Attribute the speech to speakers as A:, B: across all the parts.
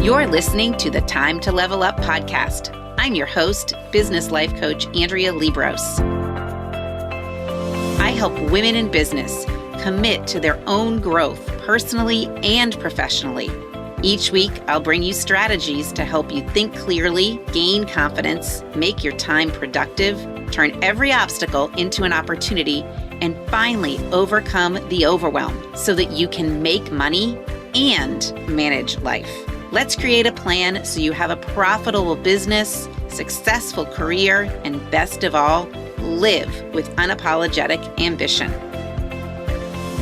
A: You're listening to the Time to Level Up podcast. I'm your host, business life coach, Andrea Liebross. I help women in business commit to their own growth personally and professionally. Each week, I'll bring you strategies to help you think clearly, gain confidence, make your time productive, turn every obstacle into an opportunity, and finally overcome the overwhelm so that you can make money and manage life. Let's create a plan so you have a profitable business, successful career, and best of all, live with unapologetic ambition.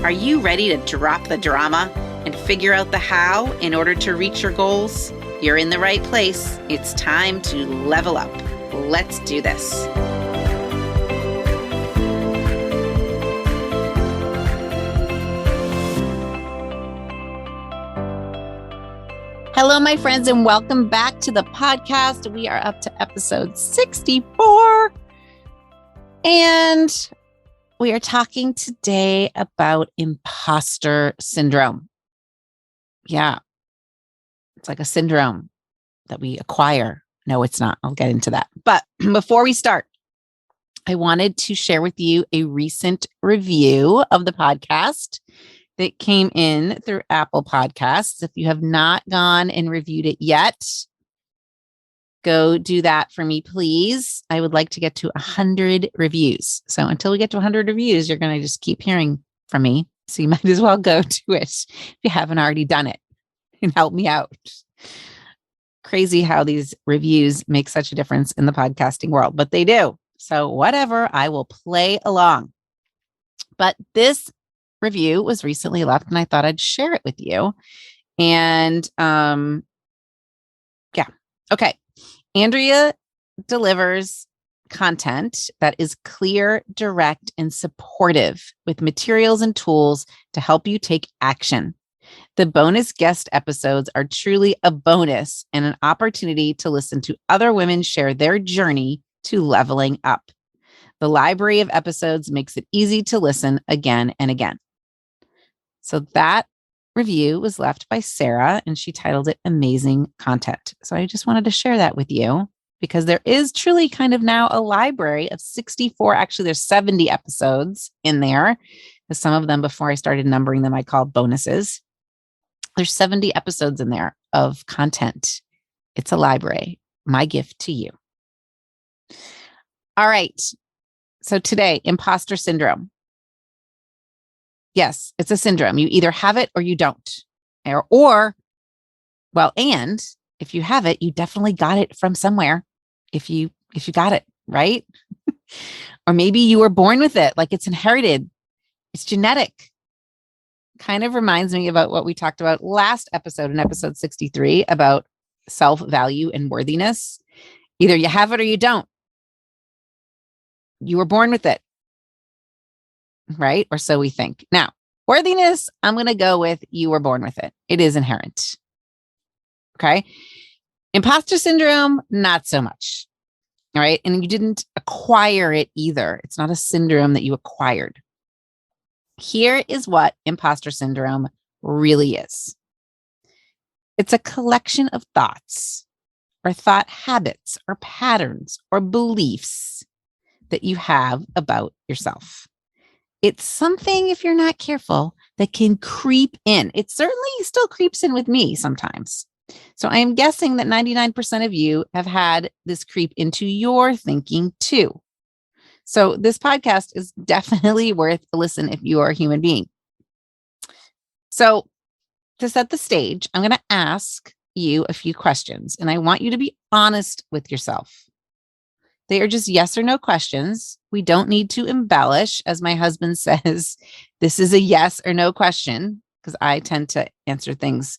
A: Are you ready to drop the drama and figure out the how in order to reach your goals? You're in the right place. It's time to level up. Let's do this. Hello, my friends, and welcome back to the podcast. We are up to episode 64, and we are talking today about imposter syndrome. Yeah, it's like a syndrome that we acquire. No, it's not. I'll get into that. But before we start, I wanted to share with you a recent review of the podcast that came in through Apple Podcasts. If you have not gone and reviewed it yet, go do that for me, please. I would like to get to 100 reviews. So until we get to 100 reviews, you're going to just keep hearing from me. So you might as well go to it if you haven't already done it and help me out. Crazy how these reviews make such a difference in the podcasting world, but they do. So whatever, I will play along. But this review was recently left and I thought I'd share it with you. And okay. Andrea delivers content that is clear, direct, and supportive with materials and tools to help you take action. The bonus guest episodes are truly a bonus and an opportunity to listen to other women share their journey to leveling up. The library of episodes makes it easy to listen again and again. So that review was left by Sarah, and she titled it Amazing Content. So I just wanted to share that with you because there is truly kind of now a library of 64. Actually, there's 70 episodes in there. Some of them, before I started numbering them, I called bonuses. There's 70 episodes in there of content. It's a library. My gift to you. All right. So today, imposter syndrome. Yes, it's a syndrome. You either have it or you don't. And if you have it, you definitely got it from somewhere. If you got it, right? Or maybe you were born with it, like it's inherited. It's genetic. Kind of reminds me about what we talked about last episode, in episode 63, about self-value and worthiness. Either you have it or you don't. You were born with it. Right? Or so we think. Now, worthiness, I'm going to go with you were born with it. It is inherent. Okay. Imposter syndrome, not so much. All right. And you didn't acquire it either. It's not a syndrome that you acquired. Here is what imposter syndrome really is. It's a collection of thoughts or thought habits or patterns or beliefs that you have about yourself. It's something, if you're not careful, that can creep in. It certainly still creeps in with me sometimes. So I am guessing that 99% of you have had this creep into your thinking too. So this podcast is definitely worth a listen if you are a human being. So to set the stage, I'm going to ask you a few questions, and I want you to be honest with yourself. They are just yes or no questions. We don't need to embellish. As my husband says, this is a yes or no question, because I tend to answer things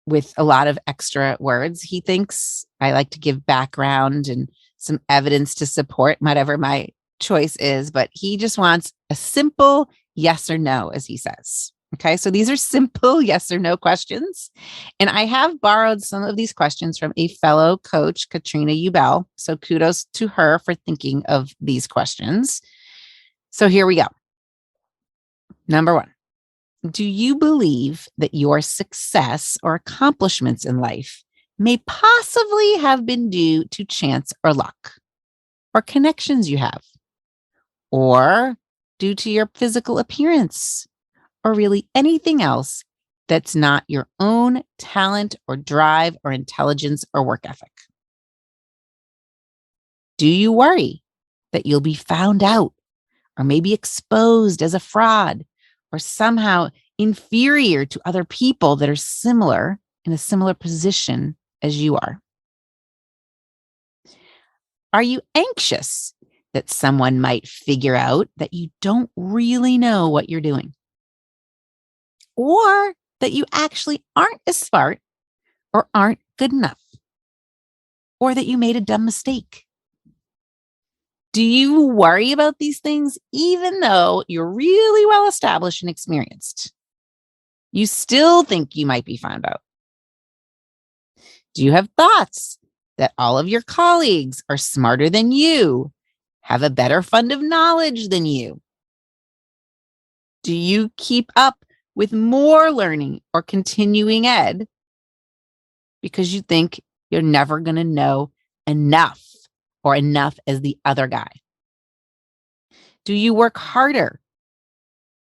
A: with a lot of extra words. He thinks I like to give background and some evidence to support whatever my choice is, but he just wants a simple yes or no, as he says. Okay, so these are simple yes or no questions. And I have borrowed some of these questions from a fellow coach, Katrina Ubell. So kudos to her for thinking of these questions. So here we go. Number one, Do you believe that your success or accomplishments in life may possibly have been due to chance or luck, or connections you have, or due to your physical appearance, or really anything else that's not your own talent or drive or intelligence or work ethic? Do you worry that you'll be found out or maybe exposed as a fraud or somehow inferior to other people that are similar in a similar position as you are? Are you anxious that someone might figure out that you don't really know what you're doing? Or that you actually aren't as smart or aren't good enough? Or that you made a dumb mistake? Do you worry about these things even though you're really well established and experienced? You still think you might be found out? Do you have thoughts that all of your colleagues are smarter than you, have a better fund of knowledge than you? Do you keep up with more learning or continuing ed because you think you're never going to know enough or enough as the other guy? Do you work harder?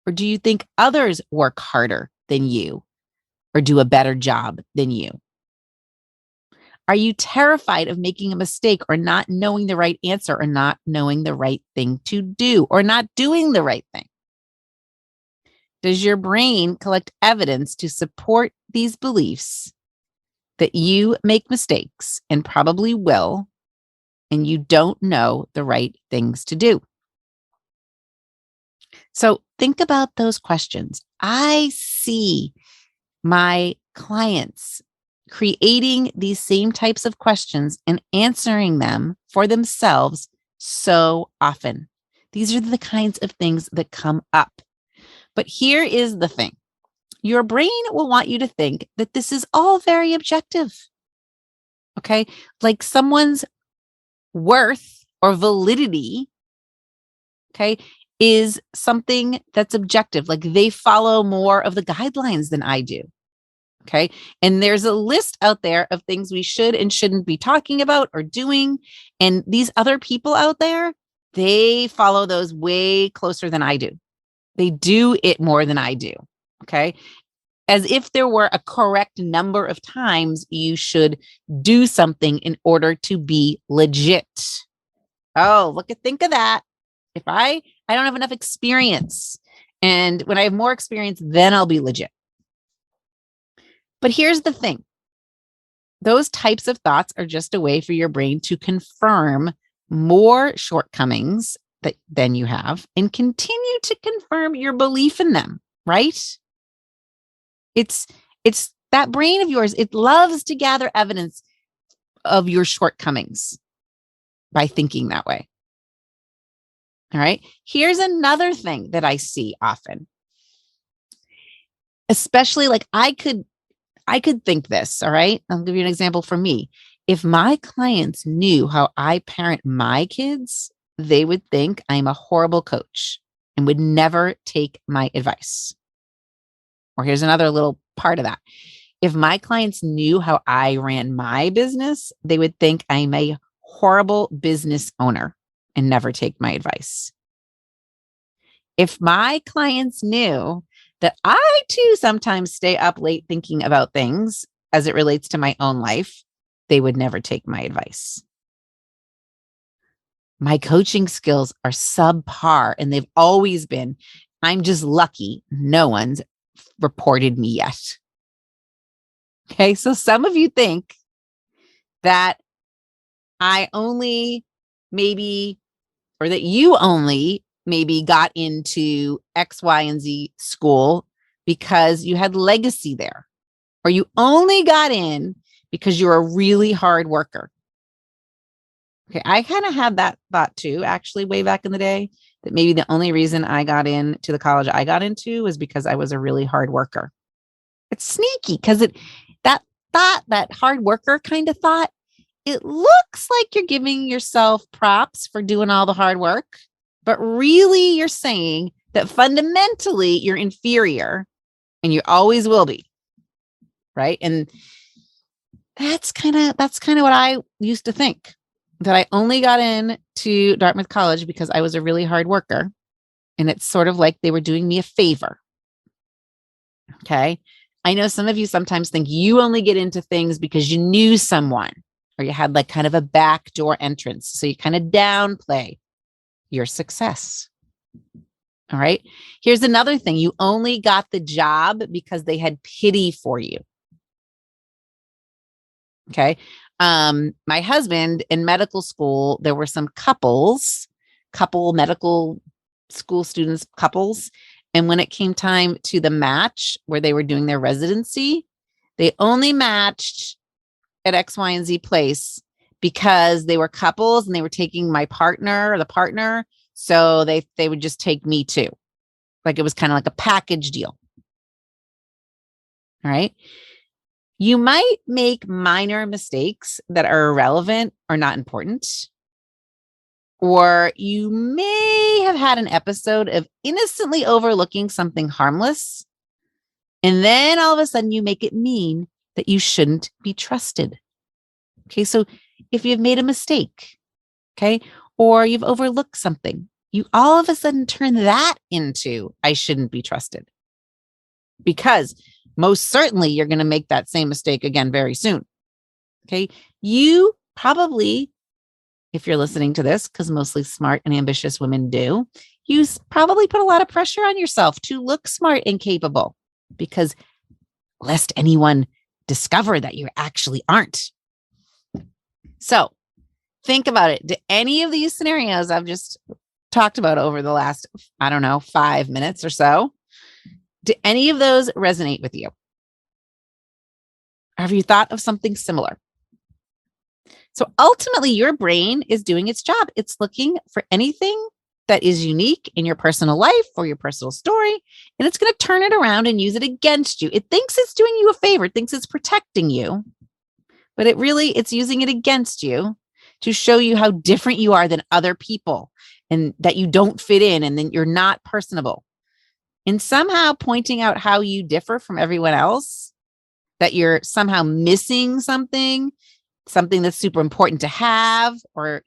A: Or do you think others work harder than you or do a better job than you? Are you terrified of making a mistake or not knowing the right answer or not knowing the right thing to do or not doing the right thing? Does your brain collect evidence to support these beliefs that you make mistakes and probably will, and you don't know the right things to do? So think about those questions. I see my clients creating these same types of questions and answering them for themselves so often. These are the kinds of things that come up. But here is the thing. Your brain will want you to think that this is all very objective. Okay? Like someone's worth or validity, okay, is something that's objective. Like they follow more of the guidelines than I do. Okay. And there's a list out there of things we should and shouldn't be talking about or doing. And these other people out there, they follow those way closer than I do. They do it more than I do. Okay. As if there were a correct number of times you should do something in order to be legit. Oh, think of that. If I don't have enough experience, and when I have more experience, then I'll be legit. But here's the thing. Those types of thoughts are just a way for your brain to confirm more shortcomings than you have and continue to confirm your belief in them, right? It's that brain of yours. It loves to gather evidence of your shortcomings by thinking that way. All right. Here's another thing that I see often, especially like I could think this. All right. I'll give you an example for me. If my clients knew how I parent my kids, they would think I'm a horrible coach and would never take my advice. Or here's another little part of that. If my clients knew how I ran my business, they would think I'm a horrible business owner and never take my advice. If my clients knew that I too sometimes stay up late thinking about things as it relates to my own life, they would never take my advice. My coaching skills are subpar and they've always been. I'm just lucky no one's reported me yet. Okay, so some of you think that I only maybe, or that you only maybe got into X, Y, and Z school because you had legacy there, or you only got in because you're a really hard worker. Okay, I kind of had that thought too, actually, way back in the day, that maybe the only reason I got into the college I got into was because I was a really hard worker. It's sneaky because that hard worker kind of thought, it looks like you're giving yourself props for doing all the hard work, but really you're saying that fundamentally you're inferior and you always will be. Right. And that's kind of what I used to think, that I only got into Dartmouth College because I was a really hard worker. And it's sort of like they were doing me a favor. Okay. I know some of you sometimes think you only get into things because you knew someone or you had like kind of a backdoor entrance. So you kind of downplay your success. All right. Here's another thing. You only got the job because they had pity for you. Okay. My husband in medical school, there were some couple medical school students, couples. And when it came time to the match where they were doing their residency, they only matched at X, Y, and Z place because they were couples and they were taking my partner or the partner. So they would just take me too. Like it was kind of like a package deal. All right. You might make minor mistakes that are irrelevant or not important. Or you may have had an episode of innocently overlooking something harmless. And then all of a sudden you make it mean that you shouldn't be trusted. Okay. So if you've made a mistake, okay, or you've overlooked something, you all of a sudden turn that into I shouldn't be trusted. Because most certainly you're going to make that same mistake again very soon. Okay. You probably, if you're listening to this, because mostly smart and ambitious women do, you probably put a lot of pressure on yourself to look smart and capable, because lest anyone discover that you actually aren't. So think about it. Do any of these scenarios I've just talked about over the last, 5 minutes or so, do any of those resonate with you? Have you thought of something similar? So ultimately, your brain is doing its job. It's looking for anything that is unique in your personal life or your personal story, and it's going to turn it around and use it against you. It thinks it's doing you a favor. It thinks it's protecting you, but it's using it against you to show you how different you are than other people and that you don't fit in and then you're not personable. And somehow pointing out how you differ from everyone else, that you're somehow missing something that's super important to have, or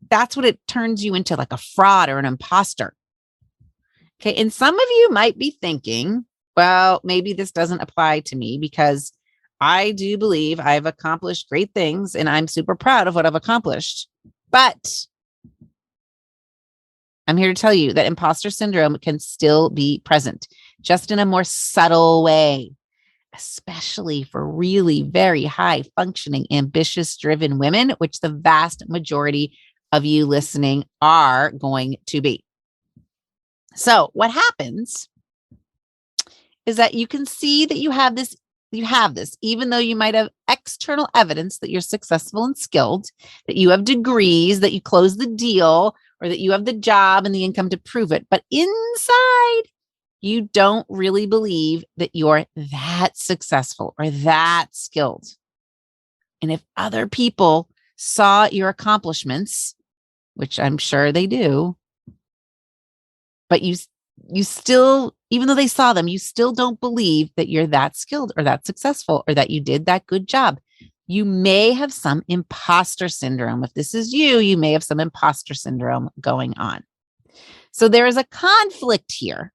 A: that's what it turns you into, like a fraud or an imposter. Okay. And some of you might be thinking, well, maybe this doesn't apply to me because I do believe I've accomplished great things and I'm super proud of what I've accomplished. But I'm here to tell you that imposter syndrome can still be present, just in a more subtle way, especially for really very high functioning, ambitious, driven women, which the vast majority of you listening are going to be. So what happens is that you can see that you have this, even though you might have external evidence that you're successful and skilled, that you have degrees, that you closed the deal, or that you have the job and the income to prove it. But inside, you don't really believe that you're that successful or that skilled. And if other people saw your accomplishments, which I'm sure they do, but you still, even though they saw them, you still don't believe that you're that skilled or that successful or that you did that good job. You may have some imposter syndrome. If this is you, you may have some imposter syndrome going on. So there is a conflict here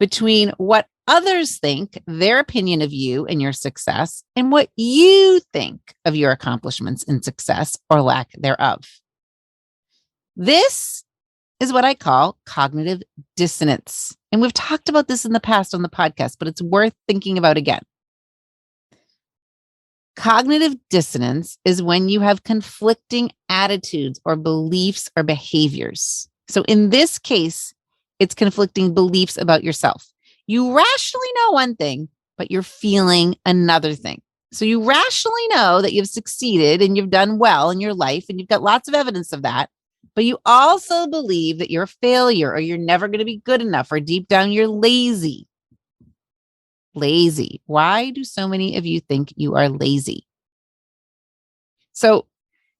A: between what others think, their opinion of you and your success, and what you think of your accomplishments and success or lack thereof. This is what I call cognitive dissonance. And we've talked about this in the past on the podcast, but it's worth thinking about again. Cognitive dissonance is when you have conflicting attitudes or beliefs or behaviors. So in this case, it's conflicting beliefs about yourself. You rationally know one thing, but you're feeling another thing. So you rationally know that you've succeeded and you've done well in your life and you've got lots of evidence of that, but you also believe that you're a failure or you're never going to be good enough, or deep down you're lazy. Lazy. Why do so many of you think you are lazy? So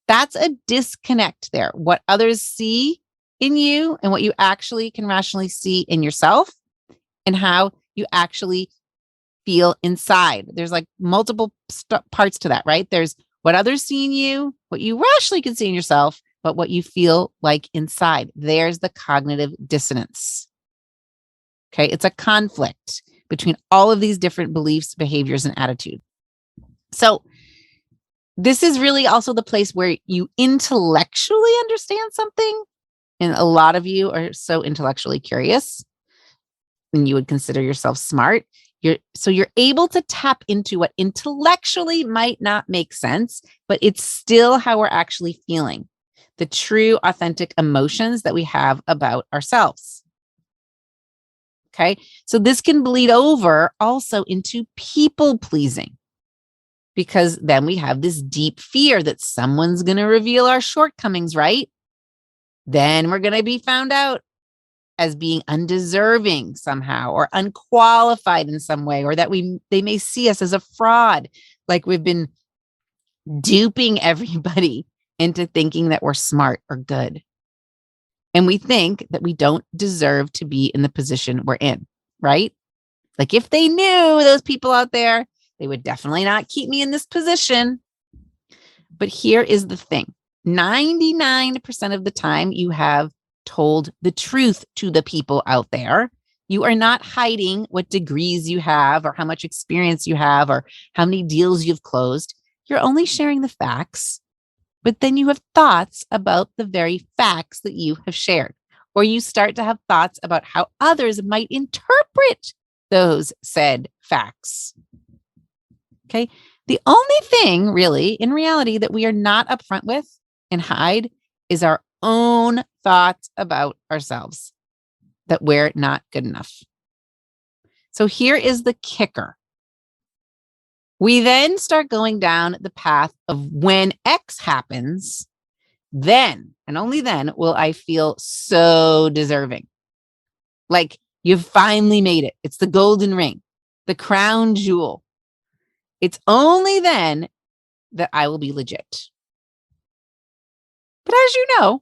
A: that's a disconnect there. What others see in you and what you actually can rationally see in yourself, and how you actually feel inside. There's like multiple parts to that, right? There's what others see in you, what you rationally can see in yourself, but what you feel like inside. There's the cognitive dissonance. Okay. It's a conflict between all of these different beliefs, behaviors, and attitudes. So this is really also the place where you intellectually understand something. And a lot of you are so intellectually curious and you would consider yourself smart. You're able to tap into what intellectually might not make sense, but it's still how we're actually feeling, the true, authentic emotions that we have about ourselves. Okay. So this can bleed over also into people pleasing, because then we have this deep fear that someone's going to reveal our shortcomings, right? Then we're going to be found out as being undeserving somehow or unqualified in some way, or that they may see us as a fraud, like we've been duping everybody into thinking that we're smart or good. And we think that we don't deserve to be in the position we're in, right? Like if they knew, those people out there, they would definitely not keep me in this position. But here is the thing. 99% of the time you have told the truth to the people out there. You are not hiding what degrees you have or how much experience you have or how many deals you've closed. You're only sharing the facts, but then you have thoughts about the very facts that you have shared, or you start to have thoughts about how others might interpret those said facts. Okay. The only thing really in reality that we are not upfront with and hide is our own thoughts about ourselves, that we're not good enough. So here is the kicker. We then start going down the path of when X happens, then and only then will I feel so deserving. Like you've finally made it. It's the golden ring, the crown jewel. It's only then that I will be legit. But as you know,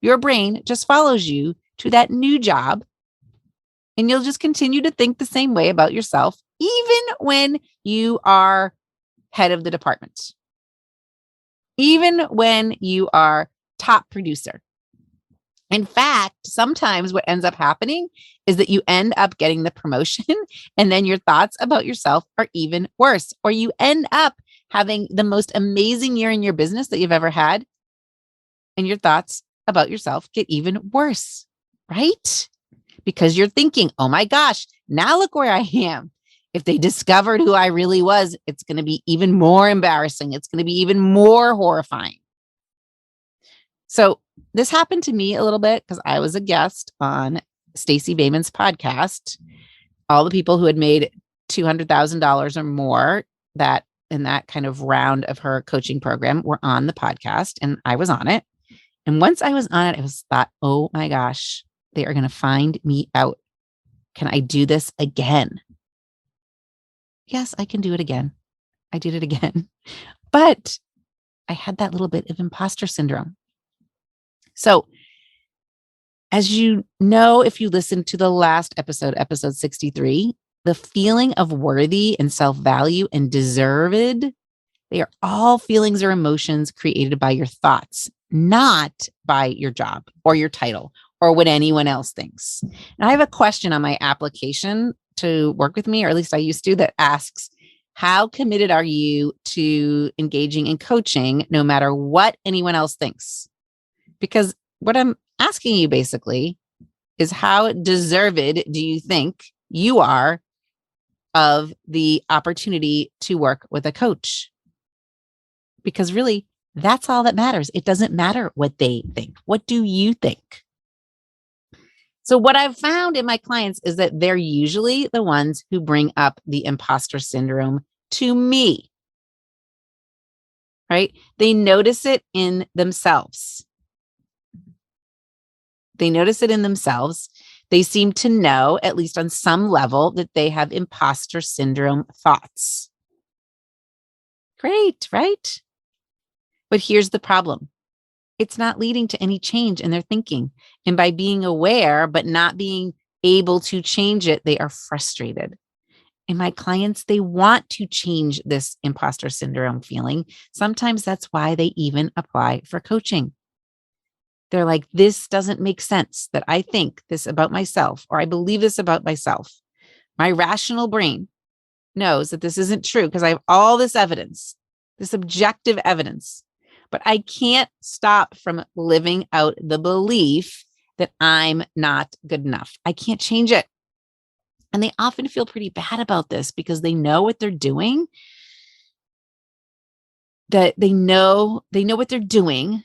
A: your brain just follows you to that new job, and you'll just continue to think the same way about yourself, even when you are head of the department, even when you are top producer. In fact, sometimes what ends up happening is that you end up getting the promotion and then your thoughts about yourself are even worse, or you end up having the most amazing year in your business that you've ever had, and your thoughts about yourself get even worse, right? Because you're thinking, oh my gosh, now look where I am. If they discovered who I really was, it's going to be even more embarrassing. It's going to be even more horrifying. So this happened to me a little bit because I was a guest on Stacey Bayman's podcast. All the people who had made $200,000 or more that in that kind of round of her coaching program were on the podcast, and I was on it. And once I was on it, I was thought, oh my gosh, they are going to find me out. Can I do this again? Yes, I can do it again. I did it again. But I had that little bit of imposter syndrome. So as you know, if you listen to the last episode, episode 63, the feeling of worthy and self-value and deserved, they are all feelings or emotions created by your thoughts, not by your job or your title or what anyone else thinks. And I have a question on my application to work with me, or at least I used to, that asks, how committed are you to engaging in coaching no matter what anyone else thinks? Because what I'm asking you basically is, how deserved do you think you are of the opportunity to work with a coach? Because really, that's all that matters. It doesn't matter what they think. What do you think? So what I've found in my clients is that they're usually the ones who bring up the imposter syndrome to me, right? They notice it in themselves. They notice it in themselves. They seem to know, at least on some level, that they have imposter syndrome thoughts. Great, right? But here's the problem. It's not leading to any change in their thinking. And by being aware, but not being able to change it, they are frustrated. And my clients, they want to change this imposter syndrome feeling. Sometimes that's why they even apply for coaching. They're like, this doesn't make sense that I think this about myself, or I believe this about myself. My rational brain knows that this isn't true because I have all this evidence, this objective evidence, but I can't stop from living out the belief that I'm not good enough. I can't change it. And they often feel pretty bad about this because they know what they're doing, that they know what they're doing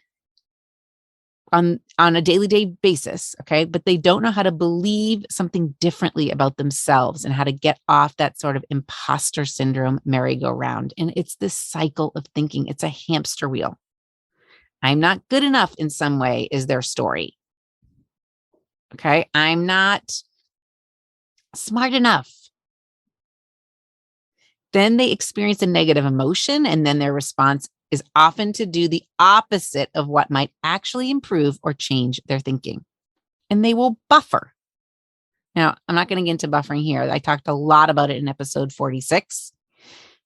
A: on a daily basis, okay? But they don't know how to believe something differently about themselves and how to get off that sort of imposter syndrome merry-go-round. And it's this cycle of thinking. It's a hamster wheel. I'm not good enough in some way is their story. Okay? I'm not smart enough. Then they experience a negative emotion, and then their response is often to do the opposite of what might actually improve or change their thinking. And they will buffer. Now, I'm not going to get into buffering here. I talked a lot about it in episode 46.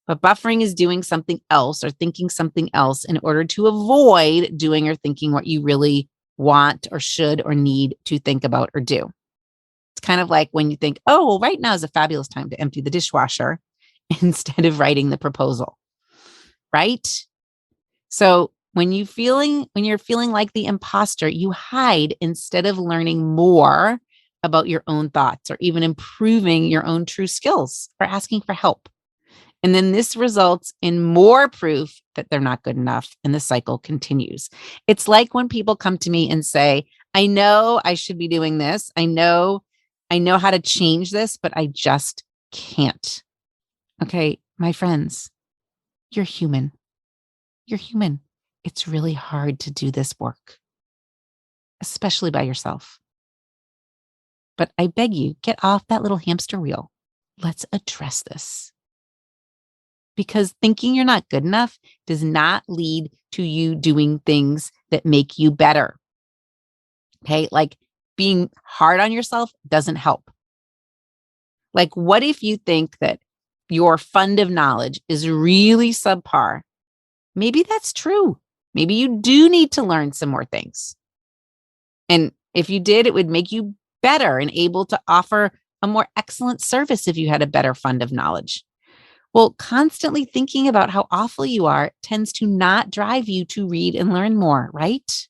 A: But buffering is doing something else or thinking something else in order to avoid doing or thinking what you really want or should or need to think about or do. It's kind of like when you think, oh, well, right now is a fabulous time to empty the dishwasher instead of writing the proposal, right? So when you're feeling like the imposter, you hide instead of learning more about your own thoughts or even improving your own true skills or asking for help. And then this results in more proof that they're not good enough, and the cycle continues. It's like when people come to me and say, I know I should be doing this. I know how to change this, but I just can't. Okay, my friends, you're human. You're human. It's really hard to do this work, especially by yourself. But I beg you, get off that little hamster wheel. Let's address this. Because thinking you're not good enough does not lead to you doing things that make you better. Okay, like being hard on yourself doesn't help. Like, what if you think that your fund of knowledge is really subpar? Maybe that's true. Maybe you do need to learn some more things. And if you did, it would make you better and able to offer a more excellent service if you had a better fund of knowledge. Well, constantly thinking about how awful you are tends to not drive you to read and learn more, right?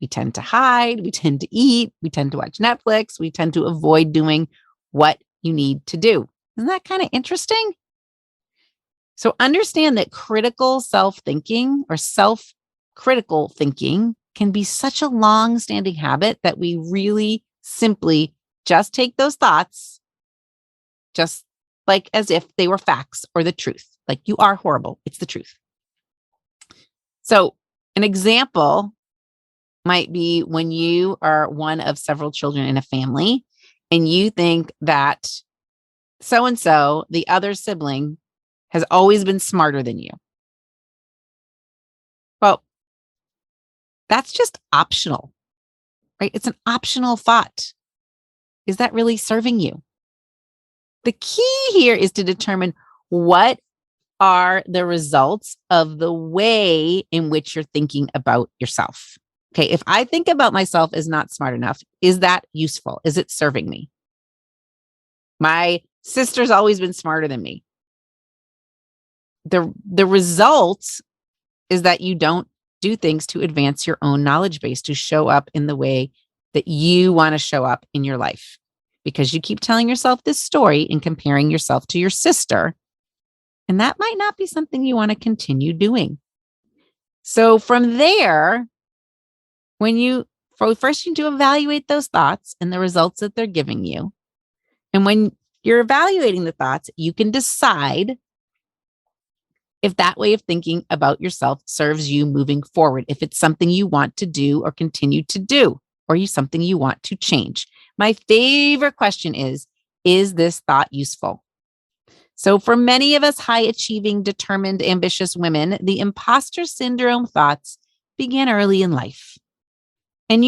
A: We tend to hide, we tend to eat, we tend to watch Netflix, we tend to avoid doing what you need to do. Isn't that kind of interesting? So understand that critical self-thinking or self-critical thinking can be such a long-standing habit that we really simply just take those thoughts, just like as if they were facts or the truth. Like, you are horrible. It's the truth. So an example might be when you are one of several children in a family and you think that so-and-so, the other sibling, has always been smarter than you. Well, that's just optional, right? It's an optional thought. Is that really serving you? The key here is to determine what are the results of the way in which you're thinking about yourself. Okay, if I think about myself as not smart enough, is that useful? Is it serving me? My sister's always been smarter than me. The result is that you don't do things to advance your own knowledge base, to show up in the way that you want to show up in your life, because you keep telling yourself this story and comparing yourself to your sister. And that might not be something you want to continue doing. So from there, first you need to evaluate those thoughts and the results that they're giving you. And when you're evaluating the thoughts, you can decide if that way of thinking about yourself serves you moving forward, if it's something you want to do or continue to do, or something you want to change. My favorite question is this thought useful? So for many of us high achieving, determined, ambitious women, the imposter syndrome thoughts began early in life. And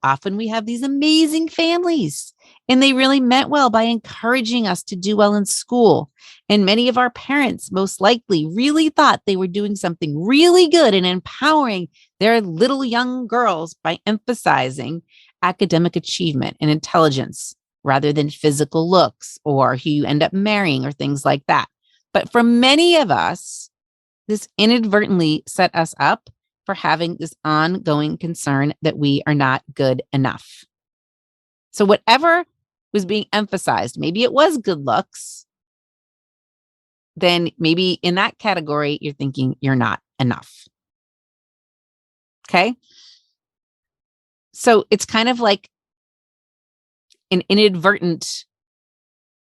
A: often we have these amazing families And they really meant well by encouraging us to do well in school. And many of our parents most likely really thought they were doing something really good and empowering their little young girls by emphasizing academic achievement and intelligence rather than physical looks or who you end up marrying or things like that. But for many of us, this inadvertently set us up for having this ongoing concern that we are not good enough. So whatever was being emphasized, maybe it was good looks, then maybe in that category, you're thinking you're not enough. Okay. So it's kind of like an inadvertent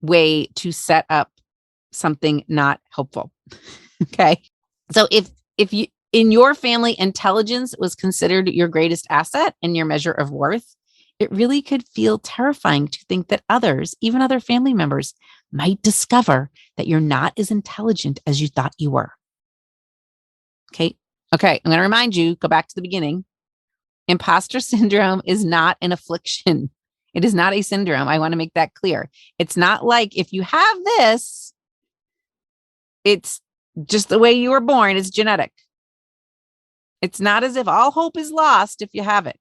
A: way to set up something not helpful. Okay. So if you in your family, intelligence was considered your greatest asset and your measure of worth, it really could feel terrifying to think that others, even other family members, might discover that you're not as intelligent as you thought you were. Okay. Okay. I'm going to remind you, go back to the beginning. Imposter syndrome is not an affliction. It is not a syndrome. I want to make that clear. It's not like if you have this, it's just the way you were born. It's genetic. It's not as if all hope is lost if you have it.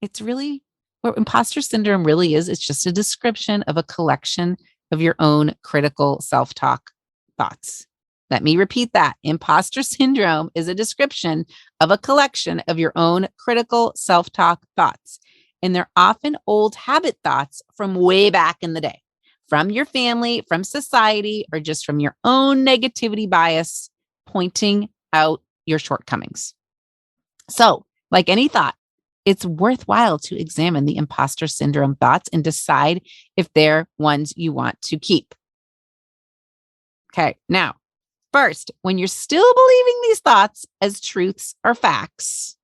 A: It's really what imposter syndrome really is. It's just a description of a collection of your own critical self-talk thoughts. Let me repeat that. Imposter syndrome is a description of a collection of your own critical self-talk thoughts. And they're often old habit thoughts from way back in the day, from your family, from society, or just from your own negativity bias pointing out your shortcomings. So, like any thought, it's worthwhile to examine the imposter syndrome thoughts and decide if they're ones you want to keep. Okay, now, first, when you're still believing these thoughts as truths or facts,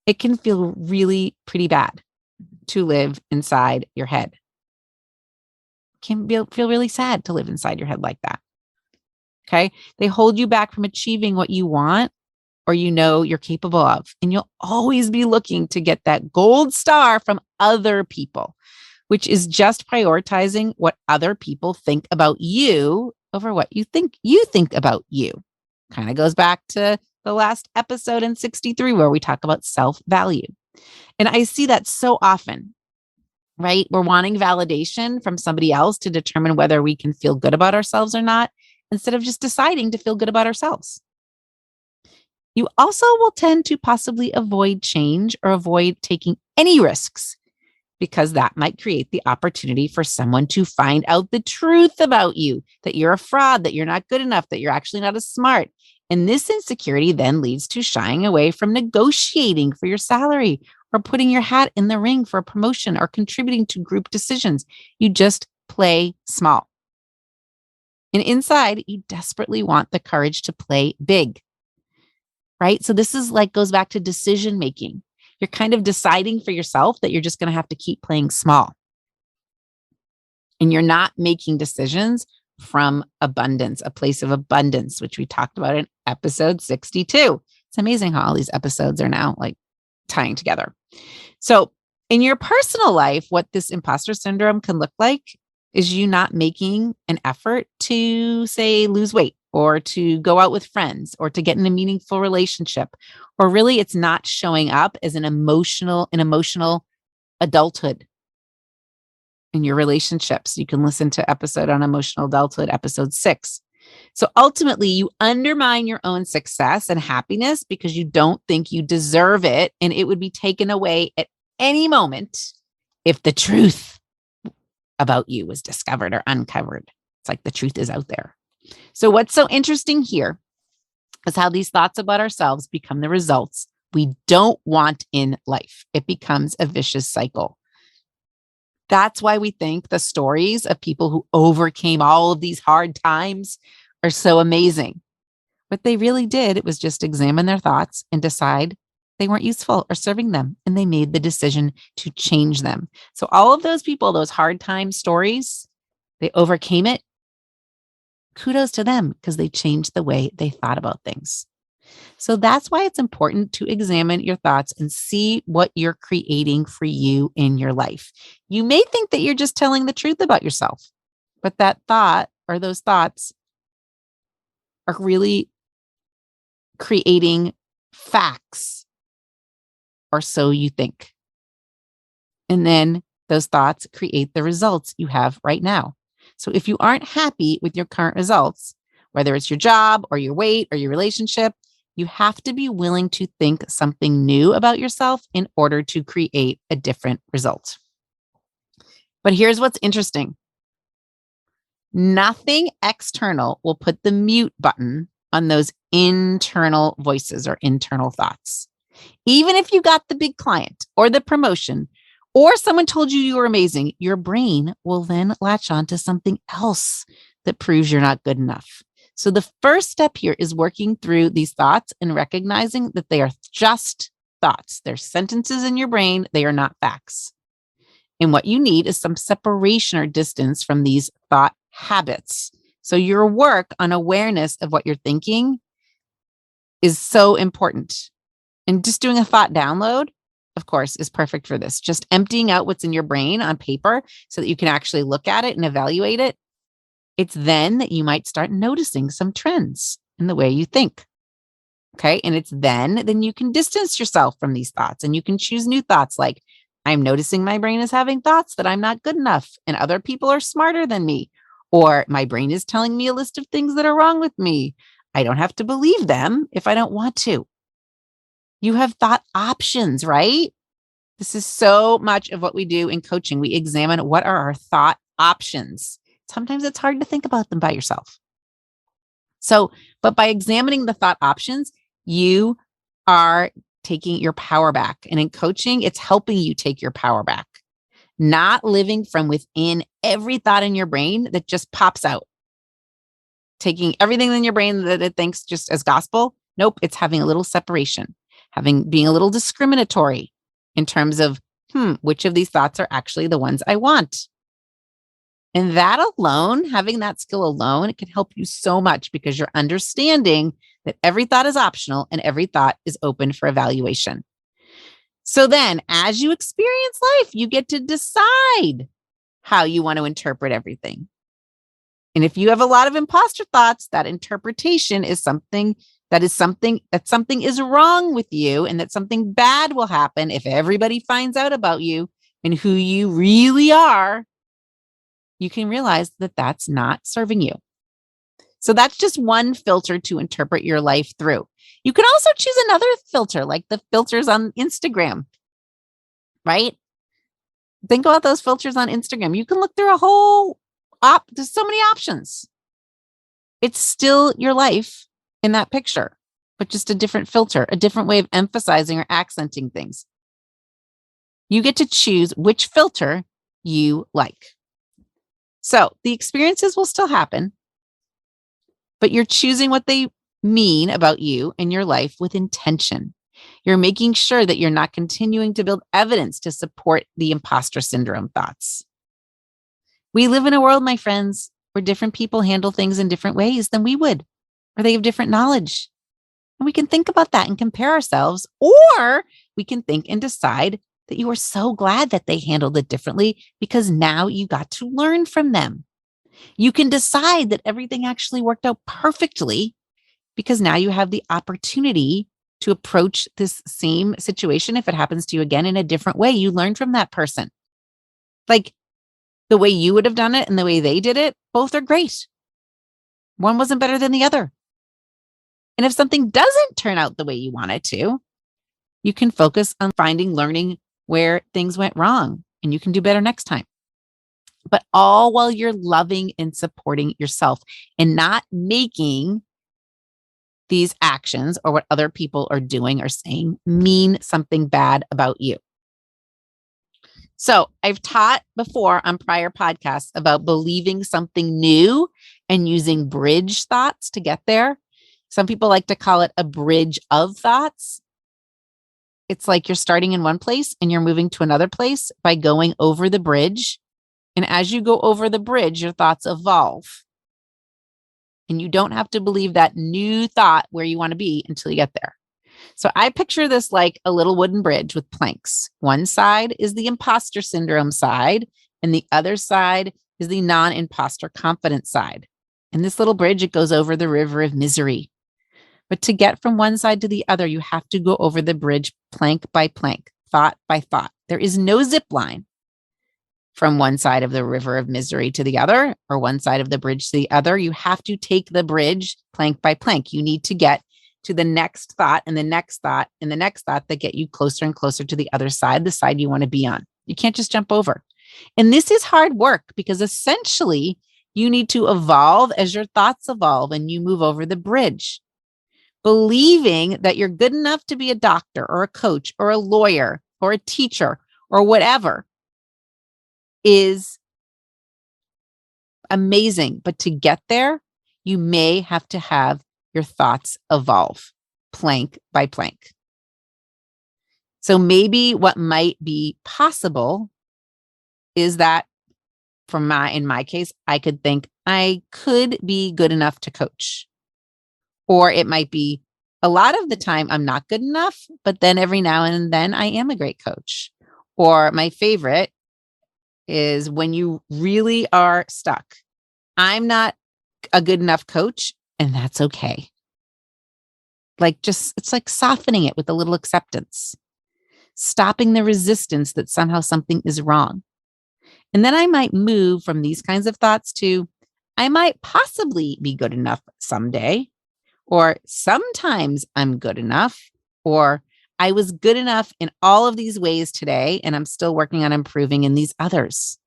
A: it can feel really pretty bad to live inside your head. It can feel really sad to live inside your head like that. Okay, they hold you back from achieving what you want or you know you're capable of. And you'll always be looking to get that gold star from other people, which is just prioritizing what other people think about you over what you think about you. Kind of goes back to the last episode in 63 where we talk about self-value. And I see that so often, right? We're wanting validation from somebody else to determine whether we can feel good about ourselves or not, instead of just deciding to feel good about ourselves. You also will tend to possibly avoid change or avoid taking any risks because that might create the opportunity for someone to find out the truth about you, that you're a fraud, that you're not good enough, that you're actually not as smart. And this insecurity then leads to shying away from negotiating for your salary or putting your hat in the ring for a promotion or contributing to group decisions. You just play small. And inside, you desperately want the courage to play big. Right? So this is like goes back to decision making. You're kind of deciding for yourself that you're just going to have to keep playing small. And you're not making decisions from abundance, a place of abundance, which we talked about in episode 62. It's amazing how all these episodes are now like tying together. So in your personal life, what this imposter syndrome can look like is you not making an effort to, say, lose weight or to go out with friends or to get in a meaningful relationship. Or really, it's not showing up as an emotional adulthood in your relationships. You can listen to episode on emotional adulthood, episode 6. So ultimately, you undermine your own success and happiness because you don't think you deserve it. And it would be taken away at any moment if the truth about you was discovered or uncovered. It's like the truth is out there. So what's so interesting here is how these thoughts about ourselves become the results we don't want in life. It becomes a vicious cycle. That's why we think the stories of people who overcame all of these hard times are so amazing. What they really did, it was just examine their thoughts and decide they weren't useful or serving them. And they made the decision to change them. So all of those people, those hard time stories, they overcame it. Kudos to them because they changed the way they thought about things. So that's why it's important to examine your thoughts and see what you're creating for you in your life. You may think that you're just telling the truth about yourself, but that thought or those thoughts are really creating facts, or so you think. And then those thoughts create the results you have right now. So if you aren't happy with your current results, whether it's your job or your weight or your relationship, you have to be willing to think something new about yourself in order to create a different result. But here's what's interesting. Nothing external will put the mute button on those internal voices or internal thoughts. Even if you got the big client or the promotion, or someone told you you were amazing, your brain will then latch on to something else that proves you're not good enough. So the first step here is working through these thoughts and recognizing that they are just thoughts. They're sentences in your brain. They are not facts. And what you need is some separation or distance from these thought habits. So your work on awareness of what you're thinking is so important. And just doing a thought download, of course, is perfect for this. Just emptying out what's in your brain on paper so that you can actually look at it and evaluate it. It's then that you might start noticing some trends in the way you think. Okay. And it's then you can distance yourself from these thoughts and you can choose new thoughts like, I'm noticing my brain is having thoughts that I'm not good enough and other people are smarter than me. Or my brain is telling me a list of things that are wrong with me. I don't have to believe them if I don't want to. You have thought options, right? This is so much of what we do in coaching. We examine what are our thought options. Sometimes it's hard to think about them by yourself. But by examining the thought options, you are taking your power back. And in coaching, it's helping you take your power back, not living from within every thought in your brain that just pops out. Taking everything in your brain that it thinks just as gospel. Nope, it's having a little separation, being a little discriminatory in terms of, which of these thoughts are actually the ones I want. And that alone, having that skill alone, it can help you so much because you're understanding that every thought is optional and every thought is open for evaluation. So then as you experience life, you get to decide how you want to interpret everything. And if you have a lot of imposter thoughts, that interpretation is something is wrong with you and that something bad will happen if everybody finds out about you and who you really are. You can realize that that's not serving you. So that's just one filter to interpret your life through. You can also choose another filter, like the filters on Instagram, right? Think about those filters on Instagram. You can look through there's so many options. It's still your life in that picture, but just a different filter, a different way of emphasizing or accenting things. You get to choose which filter you like. So the experiences will still happen, but you're choosing what they mean about you and your life with intention. You're making sure that you're not continuing to build evidence to support the imposter syndrome thoughts. We live in a world, my friends, where different people handle things in different ways than we would, or they have different knowledge. And we can think about that and compare ourselves, or we can think and decide that you are so glad that they handled it differently because now you got to learn from them. You can decide that everything actually worked out perfectly because now you have the opportunity to approach this same situation, if it happens to you again, in a different way. You learn from that person. Like the way you would have done it and the way they did it, both are great. One wasn't better than the other. And if something doesn't turn out the way you want it to, you can focus on learning where things went wrong, and you can do better next time. But all while you're loving and supporting yourself and not making these actions or what other people are doing or saying mean something bad about you. So I've taught before on prior podcasts about believing something new and using bridge thoughts to get there. Some people like to call it a bridge of thoughts. It's like you're starting in one place and you're moving to another place by going over the bridge. And as you go over the bridge, your thoughts evolve. And you don't have to believe that new thought where you want to be until you get there. So I picture this like a little wooden bridge with planks. One side is the imposter syndrome side, and the other side is the non-imposter confidence side. And this little bridge, it goes over the river of misery. But to get from one side to the other, you have to go over the bridge plank by plank, thought by thought. There is no zip line from one side of the river of misery to the other, or one side of the bridge to the other. You have to take the bridge plank by plank. You need to get to the next thought and the next thought and the next thought that get you closer and closer to the other side, the side you want to be on. You can't just jump over. And this is hard work because essentially you need to evolve as your thoughts evolve and you move over the bridge. Believing that you're good enough to be a doctor or a coach or a lawyer or a teacher or whatever is amazing. But to get there, you may have to have your thoughts evolve plank by plank. So maybe what might be possible is that in my case, I could think I could be good enough to coach. Or it might be a lot of the time I'm not good enough, but then every now and then I am a great coach. Or my favorite is when you really are stuck. I'm not a good enough coach, and that's okay. It's like softening it with a little acceptance, stopping the resistance that somehow something is wrong. And then I might move from these kinds of thoughts to, I might possibly be good enough someday, or sometimes I'm good enough, or I was good enough in all of these ways today, and I'm still working on improving in these others.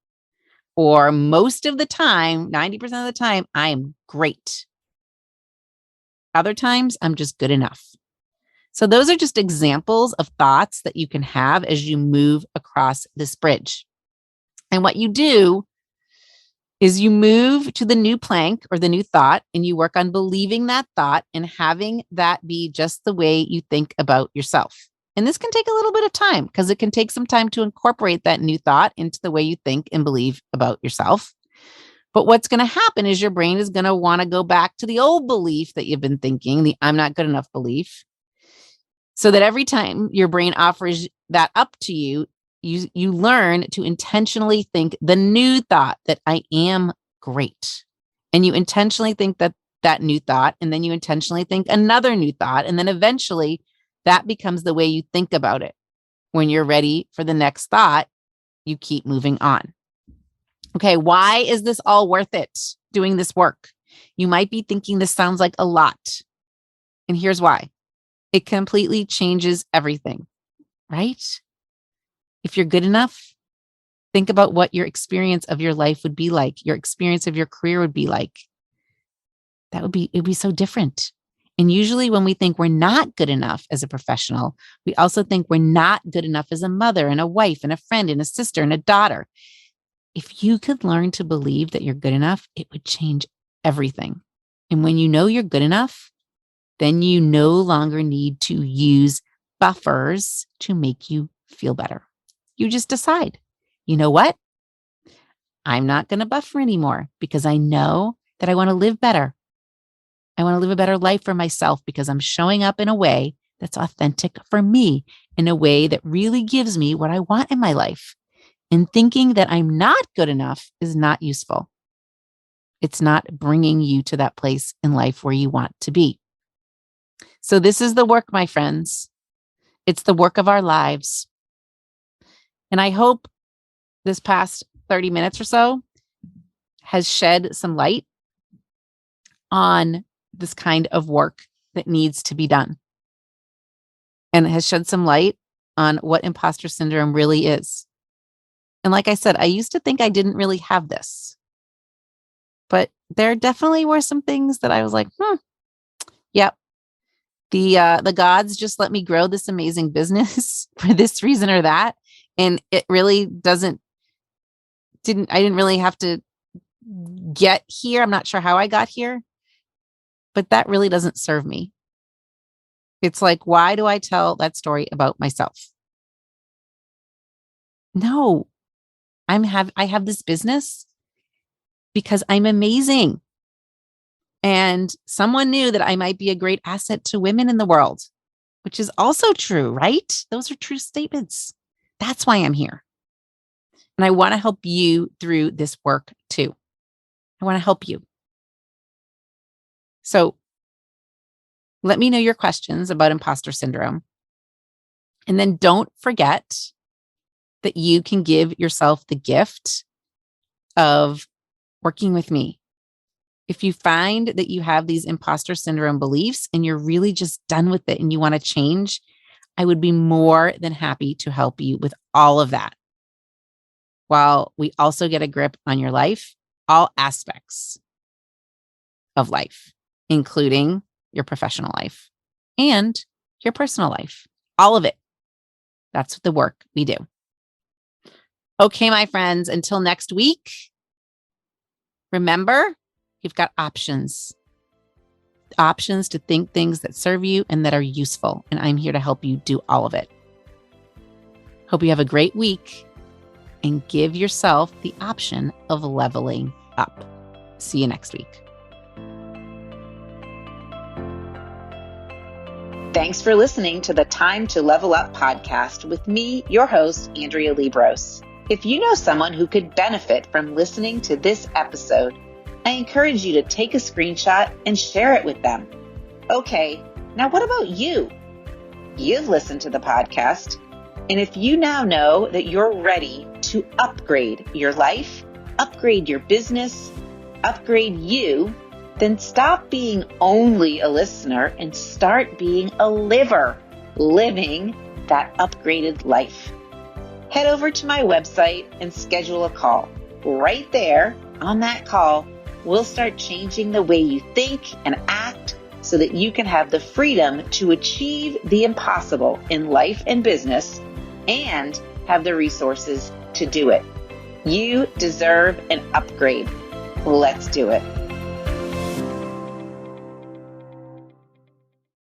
A: Or most of the time, 90% of the time, I am great. Other times, I'm just good enough. So those are just examples of thoughts that you can have as you move across this bridge. And what you do is you move to the new plank or the new thought, and you work on believing that thought and having that be just the way you think about yourself. And this can take a little bit of time because it can take some time to incorporate that new thought into the way you think and believe about yourself. But what's going to happen is your brain is going to want to go back to the old belief that you've been thinking, the I'm not good enough belief. So that every time your brain offers that up to you, you learn to intentionally think the new thought that I am great. And you intentionally think that new thought, and then you intentionally think another new thought. And then eventually that becomes the way you think about it. When you're ready for the next thought, you keep moving on. Okay, why is this all worth it, doing this work? You might be thinking this sounds like a lot. And here's why. It completely changes everything, right? If you're good enough, think about what your experience of your life would be like. Your experience of your career would be like. It'd be so different. And usually when we think we're not good enough as a professional, we also think we're not good enough as a mother and a wife and a friend and a sister and a daughter. If you could learn to believe that you're good enough, it would change everything. And when you know you're good enough, then you no longer need to use buffers to make you feel better. You just decide, you know what? I'm not going to buffer anymore because I know that I want to live better. I want to live a better life for myself because I'm showing up in a way that's authentic for me, in a way that really gives me what I want in my life. And thinking that I'm not good enough is not useful. It's not bringing you to that place in life where you want to be. So this is the work, my friends. It's the work of our lives. And I hope this past 30 minutes or so has shed some light on this kind of work that needs to be done. And has shed some light on what imposter syndrome really is. And like I said, I used to think I didn't really have this. But there definitely were some things that I was like, yep. The gods just let me grow this amazing business for this reason or that. And it really I didn't really have to get here. I'm not sure how I got here, but that really doesn't serve me. It's like, why do I tell that story about myself? No, I have this business because I'm amazing. And someone knew that I might be a great asset to women in the world, which is also true, right? Those are true statements. That's why I'm here. And I want to help you through this work too. I want to help you. So let me know your questions about imposter syndrome. And then don't forget that you can give yourself the gift of working with me. If you find that you have these imposter syndrome beliefs and you're really just done with it and you want to change, I would be more than happy to help you with all of that. While we also get a grip on your life, all aspects of life, including your professional life and your personal life, all of it. That's the work we do. Okay, my friends, until next week, remember, you've got options to think things that serve you and that are useful. And I'm here to help you do all of it. Hope you have a great week and give yourself the option of leveling up. See you next week. Thanks for listening to the Time to Level Up podcast with me, your host, Andrea Liebross. If you know someone who could benefit from listening to this episode, I encourage you to take a screenshot and share it with them. Okay, now what about you? You've listened to the podcast, and if you now know that you're ready to upgrade your life, upgrade your business, upgrade you, then stop being only a listener and start being a liver, living that upgraded life. Head over to my website and schedule a call. Right there on that call, we'll start changing the way you think and act so that you can have the freedom to achieve the impossible in life and business and have the resources to do it. You deserve an upgrade. Let's do it.